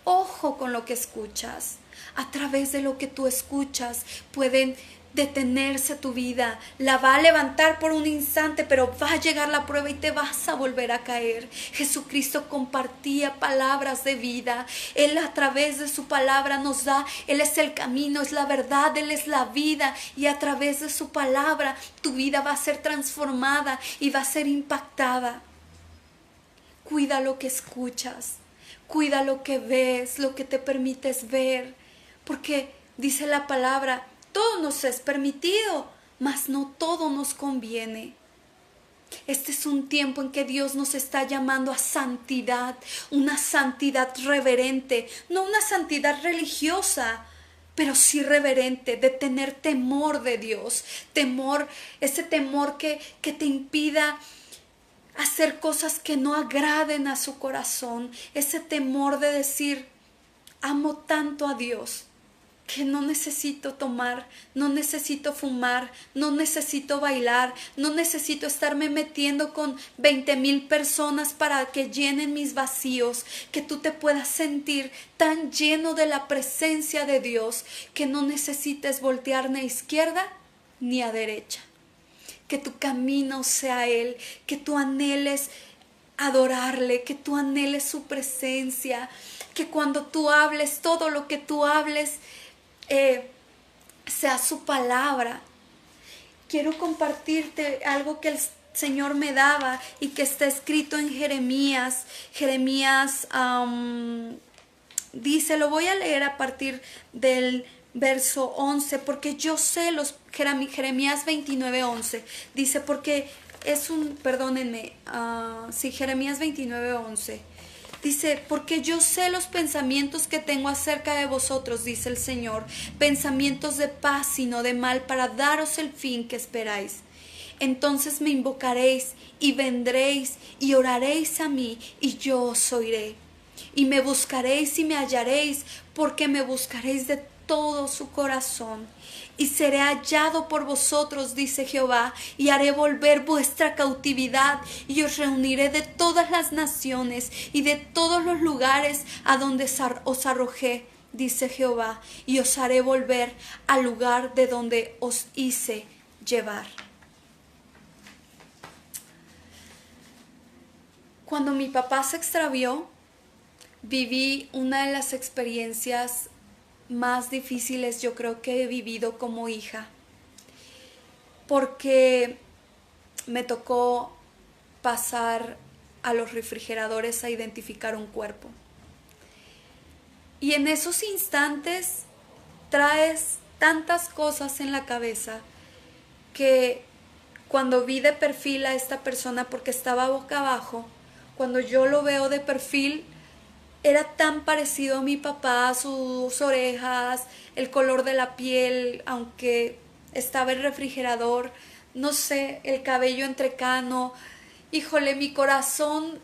Ojo con lo que escuchas. A través de lo que tú escuchas pueden detenerse tu vida, la va a levantar por un instante, pero va a llegar la prueba y te vas a volver a caer. Jesucristo compartía palabras de vida. Él a través de su palabra nos da, Él es el camino, es la verdad, Él es la vida, y a través de su palabra tu vida va a ser transformada y va a ser impactada. Cuida lo que escuchas, cuida lo que ves, lo que te permites ver, porque dice la palabra, todo nos es permitido, mas no todo nos conviene. Este es un tiempo en que Dios nos está llamando a santidad, una santidad reverente, no una santidad religiosa, pero sí reverente, de tener temor de Dios, ese temor que te impida hacer cosas que no agraden a su corazón, ese temor de decir, amo tanto a Dios, que no necesito tomar, no necesito fumar, no necesito bailar, no necesito estarme metiendo con 20,000 personas para que llenen mis vacíos, que tú te puedas sentir tan lleno de la presencia de Dios que no necesites voltear ni a izquierda ni a derecha, que tu camino sea Él, que tú anheles adorarle, que tú anheles su presencia, que cuando tú hables, todo lo que tú hables sea su palabra. Quiero compartirte algo que el Señor me daba y que está escrito en Jeremías. Jeremías dice, lo voy a leer a partir del verso 11, porque yo sé Jeremías 29:11, dice, porque es un, perdónenme, sí, Jeremías 29:11. Dice, porque yo sé los pensamientos que tengo acerca de vosotros, dice el Señor, pensamientos de paz y no de mal, para daros el fin que esperáis. Entonces me invocaréis y vendréis y oraréis a mí y yo os oiré. Y me buscaréis y me hallaréis, porque me buscaréis de todo su corazón. Y seré hallado por vosotros, dice Jehová, y haré volver vuestra cautividad, y os reuniré de todas las naciones y de todos los lugares a donde os arrojé, dice Jehová, y os haré volver al lugar de donde os hice llevar. Cuando mi papá se extravió, viví una de las experiencias más difíciles yo creo que he vivido como hija, porque me tocó pasar a los refrigeradores a identificar un cuerpo. Y en esos instantes traes tantas cosas en la cabeza que cuando vi de perfil a esta persona, porque estaba boca abajo, cuando yo lo veo de perfil, era tan parecido a mi papá, sus orejas, el color de la piel, aunque estaba el refrigerador, no sé, el cabello entrecano. Híjole, mi corazón,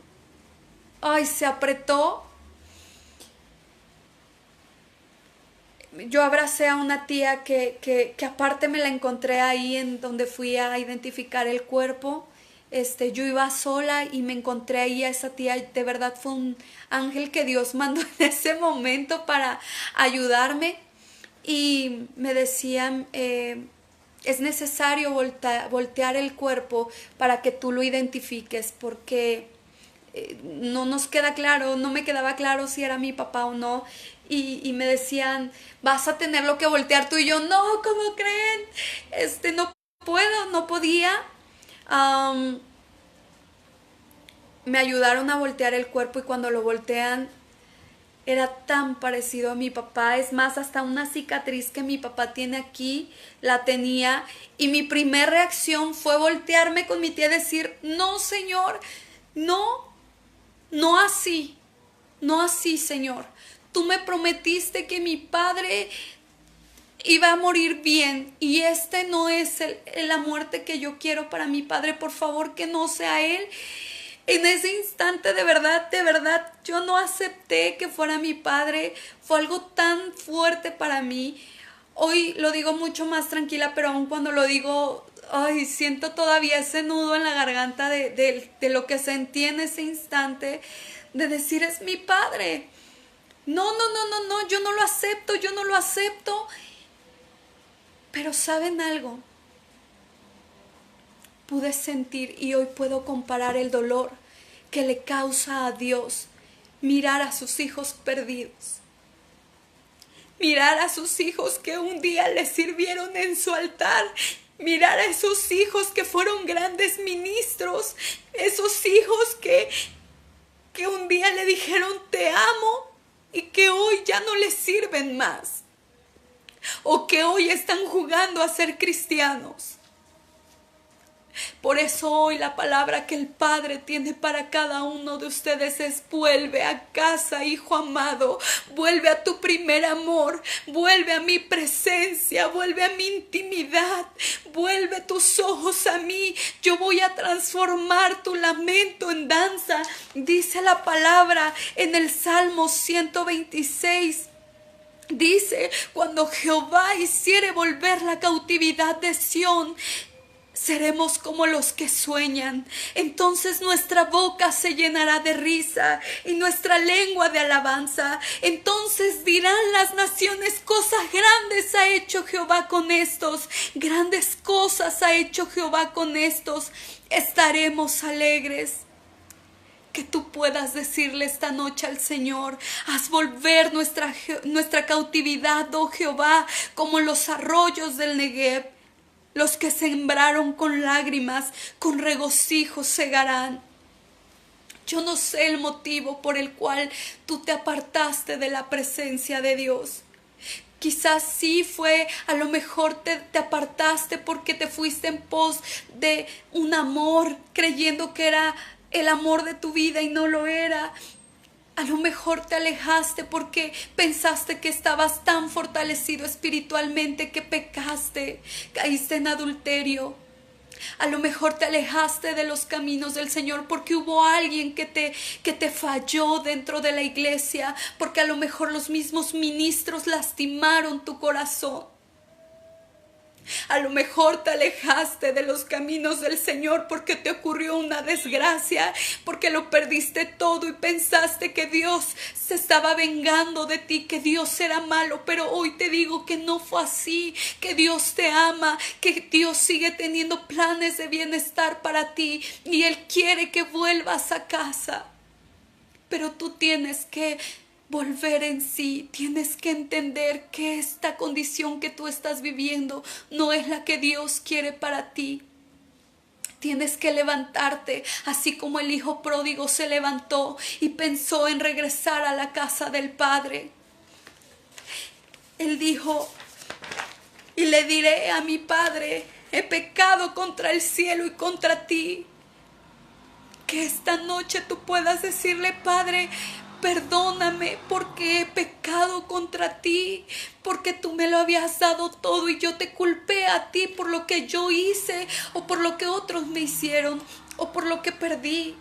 ay, se apretó. Yo abracé a una tía que aparte me la encontré ahí en donde fui a identificar el cuerpo. Yo iba sola y me encontré ahí a esa tía. De verdad fue un ángel que Dios mandó en ese momento para ayudarme. Y me decían, es necesario voltear el cuerpo para que tú lo identifiques, porque no nos queda claro, no me quedaba claro si era mi papá o no. Y me decían, vas a tenerlo que voltear tú. Y yo, no, ¿cómo creen? No puedo, no podía. Me ayudaron a voltear el cuerpo y cuando lo voltean era tan parecido a mi papá. Es más, hasta una cicatriz que mi papá tiene aquí la tenía, y mi primera reacción fue voltearme con mi tía y decir, no, Señor, no así, no así, Señor. Tú me prometiste que mi padre iba a morir bien y no es la muerte que yo quiero para mi padre. Por favor, que no sea él. En ese instante, de verdad, yo no acepté que fuera mi padre. Fue algo tan fuerte para mí. Hoy lo digo mucho más tranquila, pero aún cuando lo digo, ay, siento todavía ese nudo en la garganta de lo que sentí en ese instante, de decir, es mi padre. No, yo no lo acepto. Pero ¿saben algo? Pude sentir y hoy puedo comparar el dolor que le causa a Dios mirar a sus hijos perdidos. Mirar a sus hijos que un día le sirvieron en su altar. Mirar a esos hijos que fueron grandes ministros. Esos hijos que un día le dijeron te amo y que hoy ya no les sirven más. O que hoy están jugando a ser cristianos. Por eso hoy la palabra que el Padre tiene para cada uno de ustedes es: vuelve a casa, hijo amado, vuelve a tu primer amor, vuelve a mi presencia, vuelve a mi intimidad, vuelve tus ojos a mí. Yo voy a transformar tu lamento en danza, dice la palabra en el Salmo 126. Dice, cuando Jehová hiciere volver la cautividad de Sión, seremos como los que sueñan. Entonces nuestra boca se llenará de risa y nuestra lengua de alabanza. Entonces dirán las naciones: cosas grandes ha hecho Jehová con estos. Grandes cosas ha hecho Jehová con estos. Estaremos alegres. Que tú puedas decirle esta noche al Señor: haz volver nuestra cautividad, oh Jehová, como los arroyos del Negev. Los que sembraron con lágrimas, con regocijo segarán. Yo no sé el motivo por el cual tú te apartaste de la presencia de Dios. Quizás sí fue, a lo mejor te apartaste porque te fuiste en pos de un amor, creyendo que era el amor de tu vida y no lo era. A lo mejor te alejaste porque pensaste que estabas tan fortalecido espiritualmente que pecaste, caíste en adulterio. A lo mejor te alejaste de los caminos del Señor porque hubo alguien que te falló dentro de la iglesia, porque a lo mejor los mismos ministros lastimaron tu corazón. A lo mejor te alejaste de los caminos del Señor porque te ocurrió una desgracia, porque lo perdiste todo y pensaste que Dios se estaba vengando de ti, que Dios era malo. Pero hoy te digo que no fue así, que Dios te ama, que Dios sigue teniendo planes de bienestar para ti y Él quiere que vuelvas a casa. Pero tú tienes que volver en sí, tienes que entender que esta condición que tú estás viviendo no es la que Dios quiere para ti. Tienes que levantarte, así como el hijo pródigo se levantó y pensó en regresar a la casa del Padre. Él dijo: y le diré a mi Padre, he pecado contra el cielo y contra ti. Que esta noche tú puedas decirle: Padre, perdóname porque he pecado contra ti, porque tú me lo habías dado todo y yo te culpé a ti por lo que yo hice o por lo que otros me hicieron o por lo que perdí.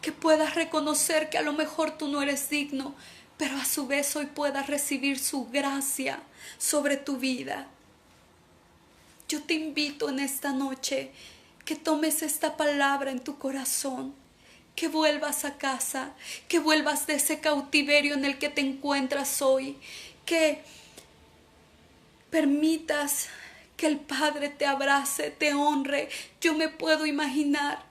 Que puedas reconocer que a lo mejor tú no eres digno, pero a su vez hoy puedas recibir su gracia sobre tu vida. Yo te invito en esta noche que tomes esta palabra en tu corazón, que vuelvas a casa, que vuelvas de ese cautiverio en el que te encuentras hoy, que permitas que el Padre te abrace, te honre. Yo me puedo imaginar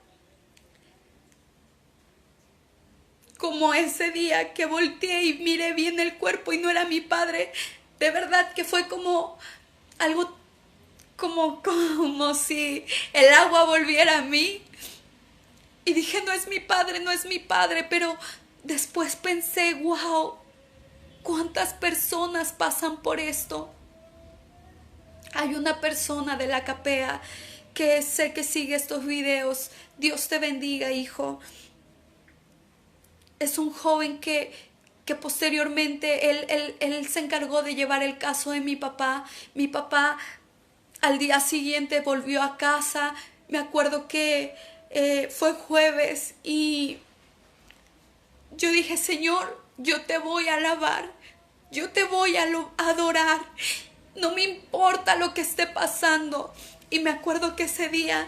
como ese día que volteé y miré bien el cuerpo y no era mi padre. De verdad que fue como algo, como si el agua volviera a mí. Y dije: no es mi padre, no es mi padre. Pero después pensé: wow, ¿cuántas personas pasan por esto? Hay una persona de la Capea que sé que sigue estos videos. Dios te bendiga, hijo. Es un joven que posteriormente él se encargó de llevar el caso de mi papá. Mi papá al día siguiente volvió a casa. Me acuerdo que fue jueves y yo dije: Señor, yo te voy a alabar, yo te voy a adorar, no me importa lo que esté pasando. Y me acuerdo que ese día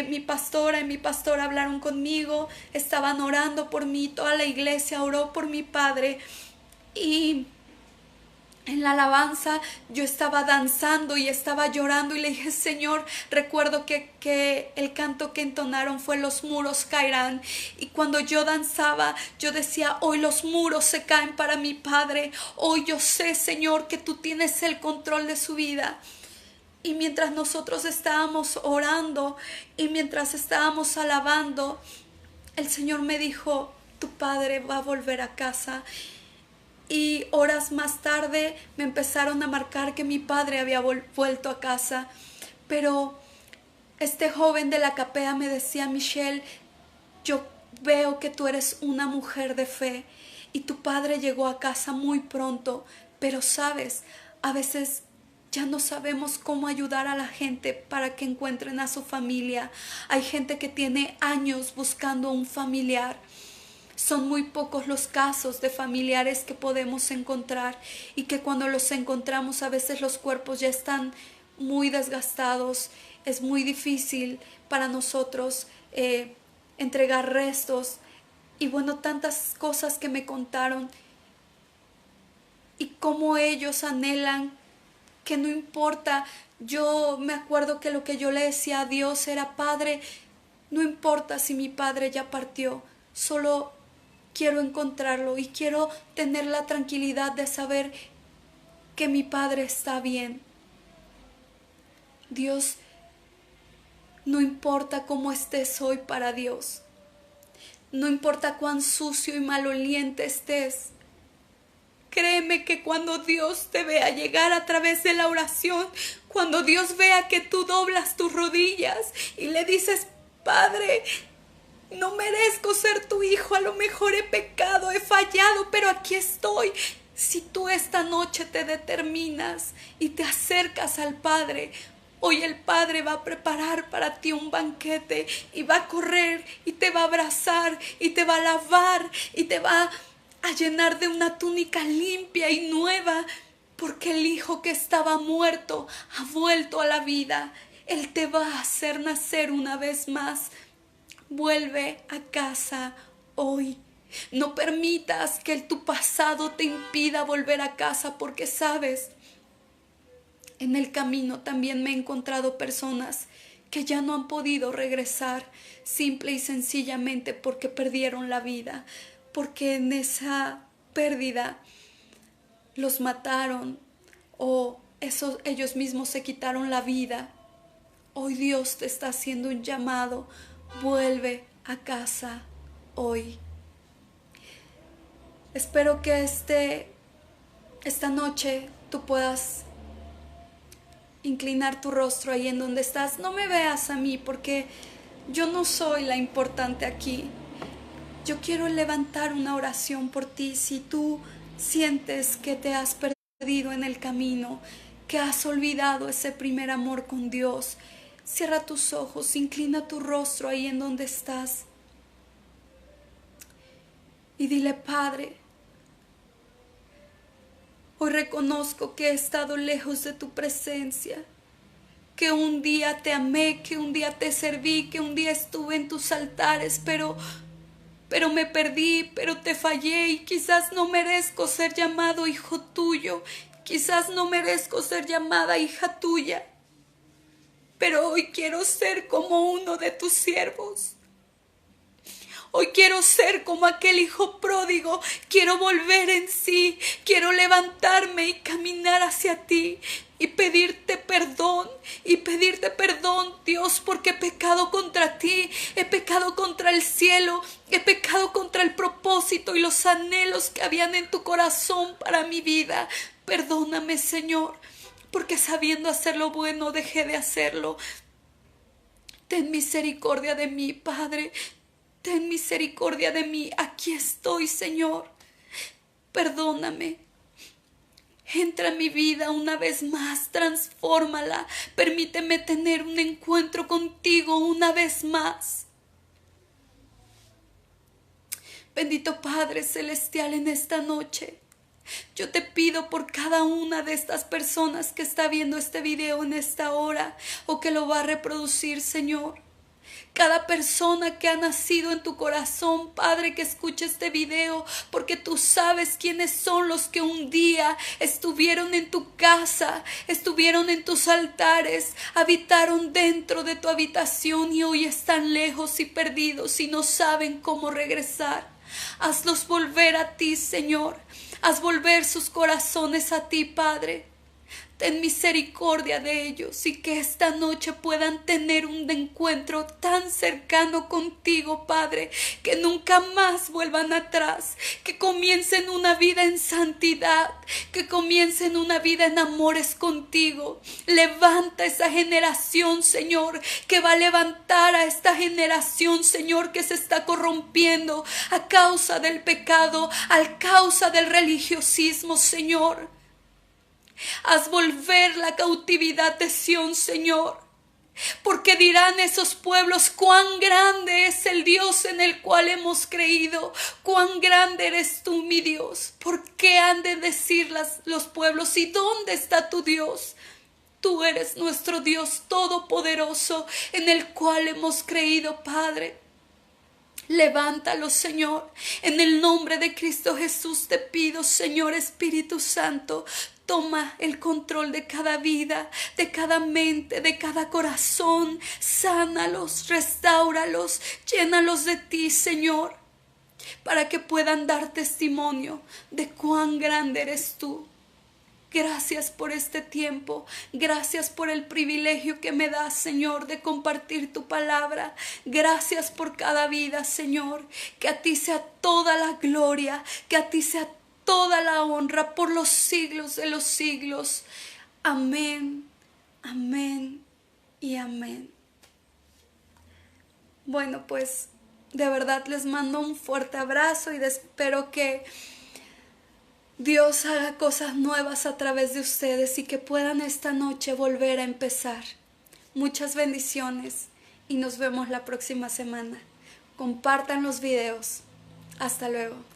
mi pastora y mi pastor hablaron conmigo, estaban orando por mí, toda la iglesia oró por mi padre. Y en la alabanza yo estaba danzando y estaba llorando y le dije: Señor, recuerdo que el canto que entonaron fue Los muros caerán. Y cuando yo danzaba, yo decía: hoy los muros se caen para mi padre. Hoy yo sé, Señor, que tú tienes el control de su vida. Y mientras nosotros estábamos orando y mientras estábamos alabando, el Señor me dijo: tu padre va a volver a casa. Y horas más tarde me empezaron a marcar que mi padre había vuelto a casa. Pero este joven de la Capea me decía: Michelle, yo veo que tú eres una mujer de fe y tu padre llegó a casa muy pronto. Pero sabes, a veces ya no sabemos cómo ayudar a la gente para que encuentren a su familia. Hay gente que tiene años buscando un familiar. Son muy pocos los casos de familiares que podemos encontrar y que cuando los encontramos a veces los cuerpos ya están muy desgastados. Es muy difícil para nosotros entregar restos. Y bueno, tantas cosas que me contaron y cómo ellos anhelan que no importa. Yo me acuerdo que lo que yo le decía a Dios era: Padre, no importa si mi padre ya partió, solo quiero encontrarlo y quiero tener la tranquilidad de saber que mi padre está bien. Dios, no importa cómo estés hoy para Dios, no importa cuán sucio y maloliente estés. Créeme que cuando Dios te vea llegar a través de la oración, cuando Dios vea que tú doblas tus rodillas y le dices: Padre, No merezco ser tu hijo, a lo mejor he pecado, he fallado, pero aquí estoy. Si tú esta noche te determinas y te acercas al Padre, hoy el Padre va a preparar para ti un banquete y va a correr y te va a abrazar y te va a lavar y te va a llenar de una túnica limpia y nueva, porque el hijo que estaba muerto ha vuelto a la vida. Él te va a hacer nacer una vez más. Vuelve a casa hoy. No permitas que tu pasado te impida volver a casa, porque sabes, en el camino también me he encontrado personas que ya no han podido regresar, simple y sencillamente porque perdieron la vida, porque en esa pérdida los mataron o ellos mismos se quitaron la vida. Hoy Dios te está haciendo un llamado. Vuelve a casa hoy. Espero que esta noche tú puedas inclinar tu rostro ahí en donde estás. No me veas a mí, porque yo no soy la importante aquí. Yo quiero levantar una oración por ti. Si tú sientes que te has perdido en el camino, que has olvidado ese primer amor con Dios, cierra tus ojos, inclina tu rostro ahí en donde estás y dile: Padre, hoy reconozco que he estado lejos de tu presencia, que un día te amé, que un día te serví, que un día estuve en tus altares, pero me perdí, pero te fallé y quizás no merezco ser llamado hijo tuyo, quizás no merezco ser llamada hija tuya, pero hoy quiero ser como uno de tus siervos. Hoy quiero ser como aquel hijo pródigo, quiero volver en sí, quiero levantarme y caminar hacia ti y pedirte perdón, Dios, porque he pecado contra ti, he pecado contra el cielo, he pecado contra el propósito y los anhelos que habían en tu corazón para mi vida. Perdóname, Señor, porque sabiendo hacer lo bueno dejé de hacerlo. Ten misericordia de mí, Padre. Ten misericordia de mí. Aquí estoy, Señor. Perdóname. Entra en mi vida una vez más. Transfórmala. Permíteme tener un encuentro contigo una vez más. Bendito Padre Celestial, en esta noche yo te pido por cada una de estas personas que está viendo este video en esta hora o que lo va a reproducir, Señor. Cada persona que ha nacido en tu corazón, Padre, que escuche este video, porque tú sabes quiénes son los que un día estuvieron en tu casa, estuvieron en tus altares, habitaron dentro de tu habitación y hoy están lejos y perdidos y no saben cómo regresar. Hazlos volver a ti, Señor. Haz volver sus corazones a ti, Padre. Ten misericordia de ellos y que esta noche puedan tener un encuentro tan cercano contigo, Padre, que nunca más vuelvan atrás, que comiencen una vida en santidad, que comiencen una vida en amores contigo. Levanta esa generación, Señor, que va a levantar a esta generación, Señor, que se está corrompiendo a causa del pecado, a causa del religiosismo, Señor. Haz volver la cautividad de Sión, Señor, porque dirán esos pueblos: cuán grande es el Dios en el cual hemos creído, cuán grande eres tú, mi Dios. ¿Por qué han de decir los pueblos: ¿y dónde está tu Dios? Tú eres nuestro Dios todopoderoso en el cual hemos creído, Padre. Levántalo, Señor. En el nombre de Cristo Jesús te pido, Señor Espíritu Santo, toma el control de cada vida, de cada mente, de cada corazón. Sánalos, restáuralos, llénalos de ti, Señor, para que puedan dar testimonio de cuán grande eres tú. Gracias por este tiempo, gracias por el privilegio que me das, Señor, de compartir tu palabra. Gracias por cada vida, Señor, que a ti sea toda la gloria, que a ti sea toda la honra por los siglos de los siglos. Amén, amén y amén. Bueno, pues De verdad les mando un fuerte abrazo y espero que Dios haga cosas nuevas a través de ustedes y que puedan esta noche volver a empezar. Muchas bendiciones y nos vemos la próxima semana. Compartan los videos. Hasta luego.